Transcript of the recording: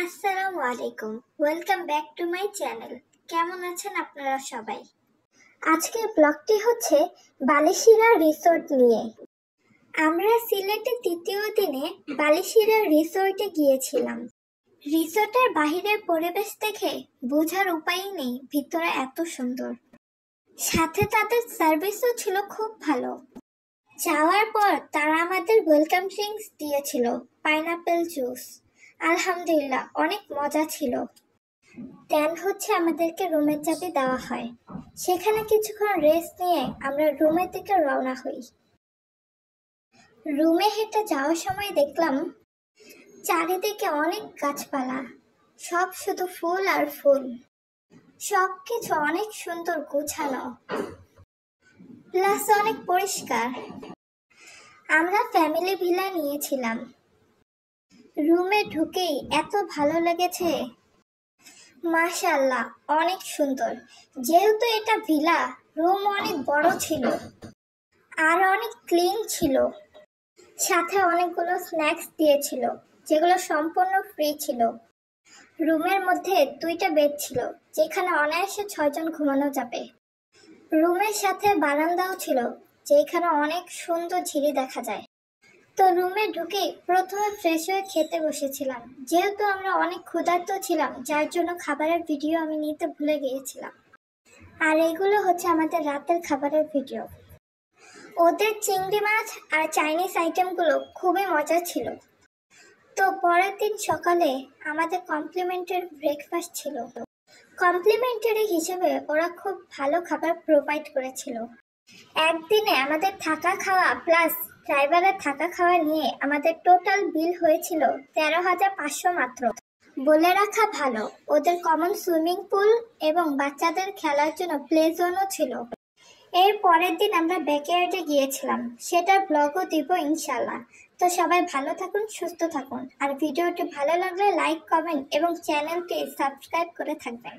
আসসালামু আলাইকুম, welcome back to my channel. কেমন আছেন আপনারা সবাই? আজকের ব্লগটি হচ্ছে বালিশিরা রিসোর্ট নিয়ে। আমরা সিলেটে তৃতীয় দিনে বালিশিরা রিসোর্টে গিয়েছিলাম। রিসোর্টের বাহিরের পরিবেশ দেখে বোঝার উপায়ই নেই ভিতরে এত সুন্দর। সাথে তাদের সার্ভিসও ছিল খুব ভালো। যাওয়ার পর তারা আমাদের ওয়েলকাম ড্রিঙ্কস দিয়েছিল, পাইনাপেল জুস। আলহামদুলিল্লাহ, অনেক মজা ছিল। দেন হচ্ছে আমাদেরকে রুমের চাবি দেওয়া হয়। সেখানে কিছুক্ষণ রেস্ট নিয়ে আমরা রুমের দিকে রওনা হই। রুমে হেঁটে যাওয়ার সময় দেখলাম চারিদিকে অনেক গাছপালা, সব শুধু ফুল আর ফুল। সবকিছু অনেক সুন্দর গোছানো, প্লাস অনেক পরিষ্কার। আমরা ফ্যামিলি ভিলা নিয়েছিলাম। রুমে ঢুকেই এত ভালো লেগেছে, মাশাআল্লাহ, অনেক সুন্দর। যেহেতু এটা ভিলা, রুম অনেক বড় ছিল আর অনেক ক্লিন ছিল। সাথে অনেকগুলো স্ন্যাক্স দিয়েছিল, যেগুলো সম্পূর্ণ ফ্রি ছিল। রুমের মধ্যে 2টা বেড ছিল, যেখানে অনায়াসে 6 জন ঘুমানো যাবে। রুমের সাথে বারান্দাও ছিল, যেখানে অনেক সুন্দর ঝিরি দেখা যায়। তো রুমে ঢুকে প্রথমে ফ্রেশ হয়ে খেতে বসেছিলাম। যেহেতু আমরা অনেক ক্ষুধার্ত ছিলাম, যার জন্য খাবারের ভিডিও আমি নিতে ভুলে গিয়েছিলাম। আর এগুলো হচ্ছে আমাদের রাতের খাবারের ভিডিও। ওদের চিংড়ি মাছ আর চাইনিজ আইটেমগুলো খুবই মজা ছিল। তো পরের দিন সকালে আমাদের কমপ্লিমেন্টারি ব্রেকফাস্ট ছিল। কমপ্লিমেন্টারি হিসেবে ওরা খুব ভালো খাবার প্রোভাইড করেছিল। একদিনে আমাদের থাকা খাওয়া প্লাস ড্রাইভারের থাকা খাওয়া নিয়ে আমাদের টোটাল বিল হয়েছিল 13,500 মাত্র। বলে রাখা ভালো, ওদের কমন সুইমিং পুল এবং বাচ্চাদের খেলার জন্য প্লে জোনও ছিল। এর পরের দিন আমরা ব্যাকইয়ার্ডে গিয়েছিলাম, সেটার ব্লগও দিব ইনশাল্লাহ। তো সবাই ভালো থাকুন, সুস্থ থাকুন। আর ভিডিওটি ভালো লাগলে লাইক, কমেন্ট এবং চ্যানেলটি সাবস্ক্রাইব করে থাকবেন।